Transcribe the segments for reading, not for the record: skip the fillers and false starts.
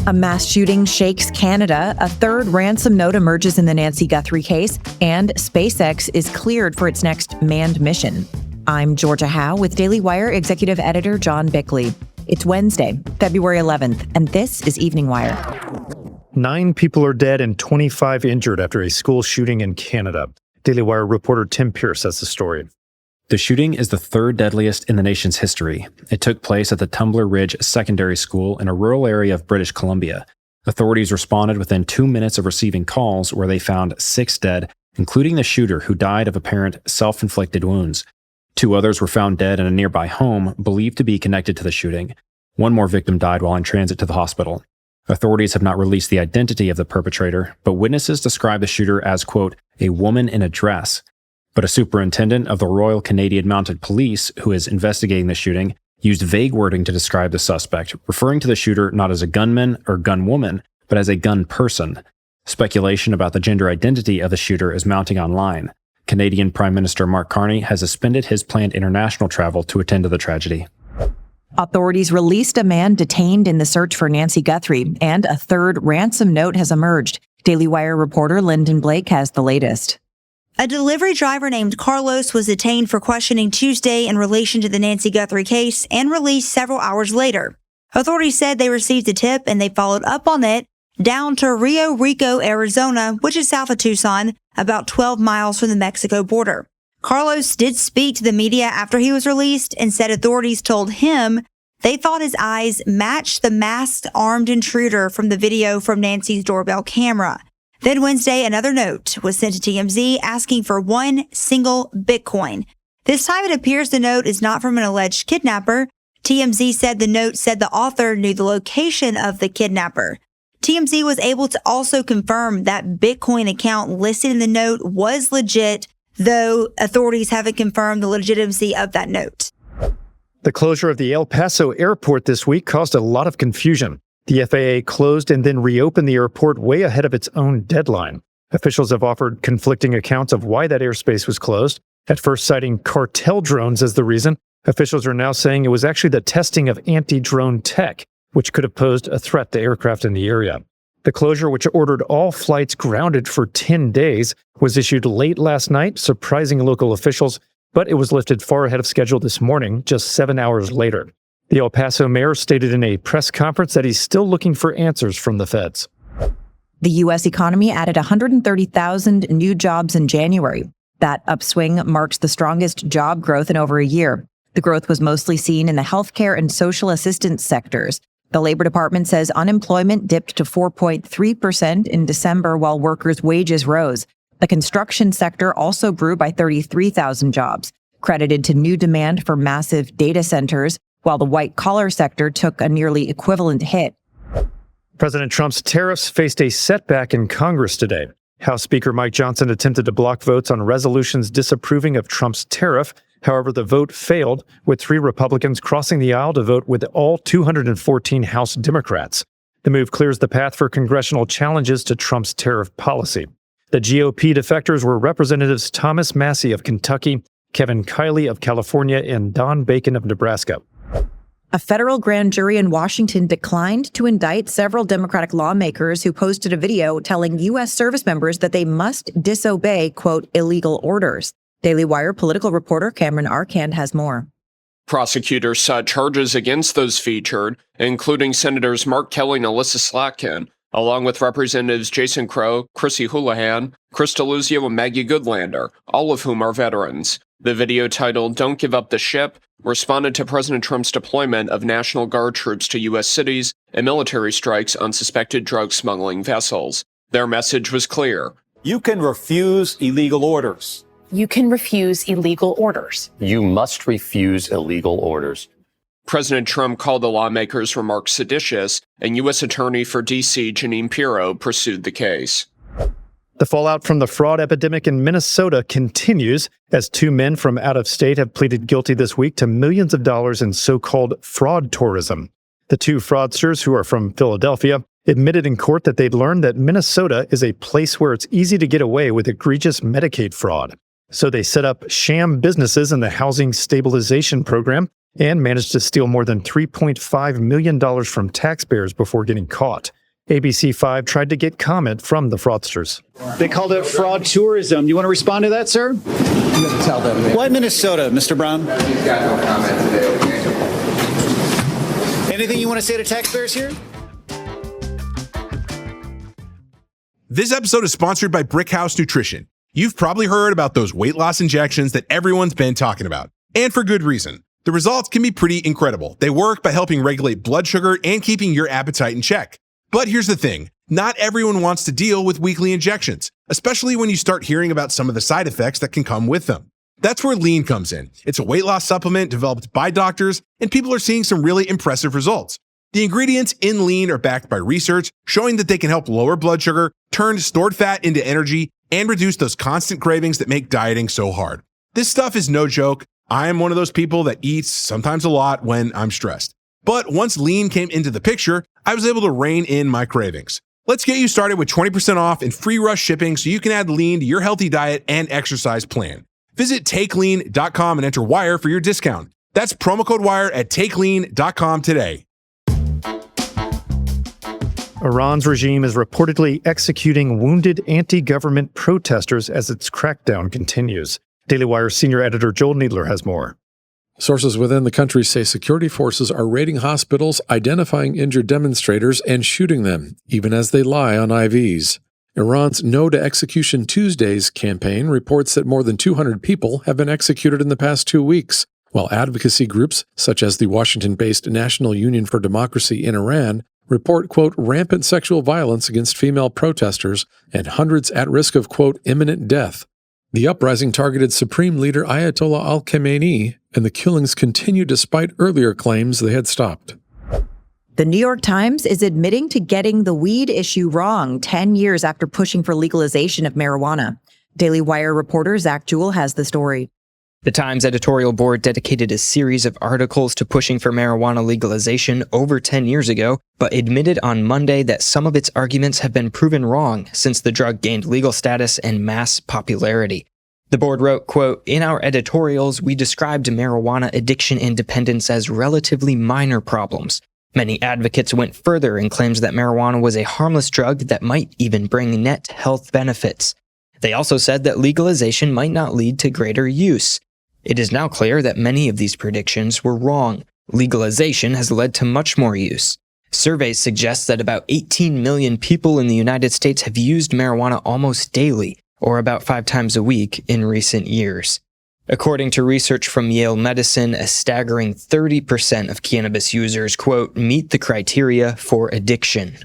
A mass shooting shakes Canada, a third ransom note emerges in the Nancy Guthrie case, and SpaceX is cleared for its next manned mission. I'm Georgia Howe with Daily Wire Executive Editor John Bickley. It's Wednesday, February 11th, and this is Evening Wire. 9 people are dead and 25 injured after a school shooting in Canada. Daily Wire reporter Tim Pierce has the story. The shooting is the third deadliest in the nation's history. It took place at the Tumbler Ridge Secondary School in a rural area of British Columbia. Authorities responded within 2 minutes of receiving calls where they found 6 dead, including the shooter who died of apparent self-inflicted wounds. 2 others were found dead in a nearby home, believed to be connected to the shooting. 1 more victim died while in transit to the hospital. Authorities have not released the identity of the perpetrator, but witnesses describe the shooter as, quote, a woman in a dress. But a superintendent of the Royal Canadian Mounted Police, who is investigating the shooting, used vague wording to describe the suspect, referring to the shooter not as a gunman or gunwoman, but as a gun person. Speculation about the gender identity of the shooter is mounting online. Canadian Prime Minister Mark Carney has suspended his planned international travel to attend to the tragedy. Authorities released a man detained in the search for Nancy Guthrie, and a third ransom note has emerged. Daily Wire reporter Lyndon Blake has the latest. A delivery driver named Carlos was detained for questioning Tuesday in relation to the Nancy Guthrie case and released several hours later. Authorities said they received a tip and they followed up on it down to Rio Rico, Arizona, which is south of Tucson, about 12 miles from the Mexico border. Carlos did speak to the media after he was released and said authorities told him they thought his eyes matched the masked armed intruder from the video from Nancy's doorbell camera. Then Wednesday, another note was sent to TMZ asking for 1 single Bitcoin. This time it appears the note is not from an alleged kidnapper. TMZ said the note said the author knew the location of the kidnapper. TMZ was able to also confirm that Bitcoin account listed in the note was legit, though authorities haven't confirmed the legitimacy of that note. The closure of the El Paso airport this week caused a lot of confusion. The FAA closed and then reopened the airport way ahead of its own deadline. Officials have offered conflicting accounts of why that airspace was closed, at first citing cartel drones as the reason. Officials are now saying it was actually the testing of anti-drone tech, which could have posed a threat to aircraft in the area. The closure, which ordered all flights grounded for 10 days, was issued late last night, surprising local officials, but it was lifted far ahead of schedule this morning, just 7 hours later. The El Paso mayor stated in a press conference that he's still looking for answers from the feds. The U.S. economy added 130,000 new jobs in January. That upswing marks the strongest job growth in over a year. The growth was mostly seen in the healthcare and social assistance sectors. The Labor Department says unemployment dipped to 4.3% in December while workers' wages rose. The construction sector also grew by 33,000 jobs, credited to new demand for massive data centers, while the white-collar sector took a nearly equivalent hit. President Trump's tariffs faced a setback in Congress today. House Speaker Mike Johnson attempted to block votes on resolutions disapproving of Trump's tariff. However, the vote failed, with 3 Republicans crossing the aisle to vote with all 214 House Democrats. The move clears the path for congressional challenges to Trump's tariff policy. The GOP defectors were Representatives Thomas Massie of Kentucky, Kevin Kiley of California, and Don Bacon of Nebraska. A federal grand jury in Washington declined to indict several Democratic lawmakers who posted a video telling U.S. service members that they must disobey, quote, illegal orders. Daily Wire political reporter Cameron Arcand has more. Prosecutors sought charges against those featured, including Senators Mark Kelly and Alyssa Slatkin, along with Representatives Jason Crow, Chrissy Houlihan, Chris Deluzio, and Maggie Goodlander, all of whom are veterans. The video titled "Don't Give Up the Ship" responded to President Trump's deployment of National Guard troops to U.S. cities and military strikes on suspected drug smuggling vessels. Their message was clear. You can refuse illegal orders. You can refuse illegal orders. You must refuse illegal orders. President Trump called the lawmakers' remarks seditious, and U.S. Attorney for D.C. Jeanine Pirro pursued the case. The fallout from the fraud epidemic in Minnesota continues as 2 men from out of state have pleaded guilty this week to millions of dollars in so-called fraud tourism. The 2 fraudsters, who are from Philadelphia, admitted in court that they'd learned that Minnesota is a place where it's easy to get away with egregious Medicaid fraud. So they set up sham businesses in the housing stabilization program and managed to steal more than $3.5 million from taxpayers before getting caught. ABC5 tried to get comment from the fraudsters. They called it fraud tourism. You want to respond to that, sir? Tell them. Why Minnesota, Mr. Brown? He's got no comment today, okay? Anything you want to say to taxpayers here? This episode is sponsored by Brickhouse Nutrition. You've probably heard about those weight loss injections that everyone's been talking about, and for good reason. The results can be pretty incredible. They work by helping regulate blood sugar and keeping your appetite in check. But here's the thing, not everyone wants to deal with weekly injections, especially when you start hearing about some of the side effects that can come with them. That's where Lean comes in. It's a weight loss supplement developed by doctors, and people are seeing some really impressive results. The ingredients in Lean are backed by research showing that they can help lower blood sugar, turn stored fat into energy, and reduce those constant cravings that make dieting so hard. This stuff is no joke. I am one of those people that eats sometimes a lot when I'm stressed. But once Lean came into the picture, I was able to rein in my cravings. Let's get you started with 20% off and free rush shipping so you can add Lean to your healthy diet and exercise plan. Visit TakeLean.com and enter WIRE for your discount. That's promo code WIRE at TakeLean.com today. Iran's regime is reportedly executing wounded anti-government protesters as its crackdown continues. Daily Wire senior editor Joel Needler has more. Sources within the country say security forces are raiding hospitals, identifying injured demonstrators, and shooting them, even as they lie on IVs. Iran's No to Execution Tuesdays campaign reports that more than 200 people have been executed in the past 2 weeks, while advocacy groups, such as the Washington-based National Union for Democracy in Iran, report, quote, rampant sexual violence against female protesters and hundreds at risk of, quote, imminent death. The uprising targeted Supreme Leader Ayatollah al-Khamenei, and the killings continue despite earlier claims they had stopped. The New York Times is admitting to getting the weed issue wrong 10 years after pushing for legalization of marijuana. Daily Wire reporter Zach Jewell has the story. The Times editorial board dedicated a series of articles to pushing for marijuana legalization over 10 years ago, but admitted on Monday that some of its arguments have been proven wrong since the drug gained legal status and mass popularity. The board wrote, quote, in our editorials, we described marijuana addiction and dependence as relatively minor problems. Many advocates went further in claims that marijuana was a harmless drug that might even bring net health benefits. They also said that legalization might not lead to greater use. It is now clear that many of these predictions were wrong. Legalization has led to much more use. Surveys suggest that about 18 million people in the United States have used marijuana almost daily, or about 5 times a week in recent years. According to research from Yale Medicine, a staggering 30% of cannabis users, quote, meet the criteria for addiction.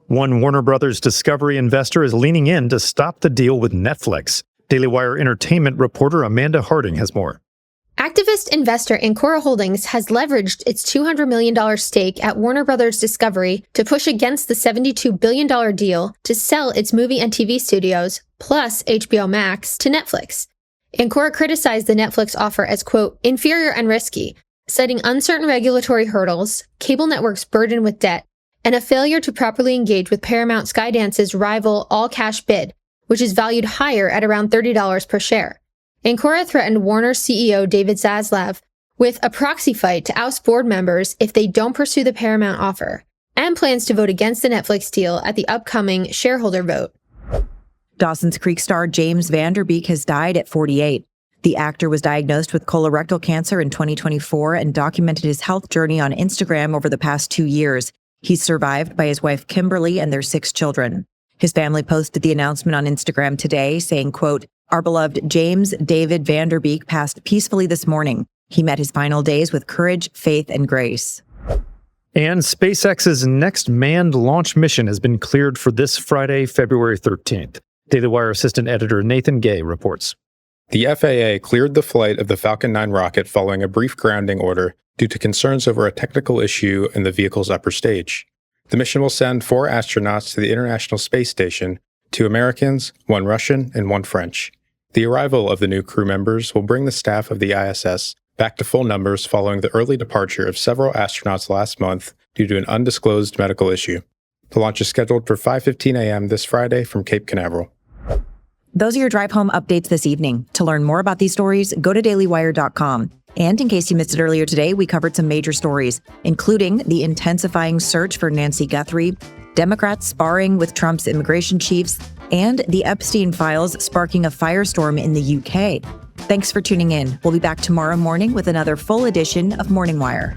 One Warner Brothers Discovery investor is leaning in to stop the deal with Netflix. Daily Wire entertainment reporter Amanda Harding has more. Activist investor Ancora Holdings has leveraged its $200 million stake at Warner Brothers Discovery to push against the $72 billion deal to sell its movie and TV studios, plus HBO Max, to Netflix. Ancora criticized the Netflix offer as, quote, inferior and risky, citing uncertain regulatory hurdles, cable networks burdened with debt, and a failure to properly engage with Paramount Skydance's rival all-cash bid, which is valued higher at around $30 per share. Ancora threatened Warner CEO David Zaslav with a proxy fight to oust board members if they don't pursue the Paramount offer, and plans to vote against the Netflix deal at the upcoming shareholder vote. Dawson's Creek star James Van Der Beek has died at 48. The actor was diagnosed with colorectal cancer in 2024 and documented his health journey on Instagram over the past 2 years. He's survived by his wife Kimberly and their 6 children. His family posted the announcement on Instagram today saying, quote, our beloved James David Van Der Beek passed peacefully this morning. He met his final days with courage, faith, and grace. And SpaceX's next manned launch mission has been cleared for this Friday, February 13th. Daily Wire assistant editor Nathan Gay reports. The FAA cleared the flight of the Falcon 9 rocket following a brief grounding order due to concerns over a technical issue in the vehicle's upper stage. The mission will send 4 astronauts to the International Space Station, 2 Americans, 1 Russian, and 1 French. The arrival of the new crew members will bring the staff of the ISS back to full numbers following the early departure of several astronauts last month due to an undisclosed medical issue. The launch is scheduled for 5:15 a.m. this Friday from Cape Canaveral. Those are your drive home updates this evening. To learn more about these stories, go to dailywire.com. And in case you missed it earlier today, we covered some major stories, including the intensifying search for Nancy Guthrie, Democrats sparring with Trump's immigration chiefs, and the Epstein files sparking a firestorm in the UK. Thanks for tuning in. We'll be back tomorrow morning with another full edition of Morning Wire.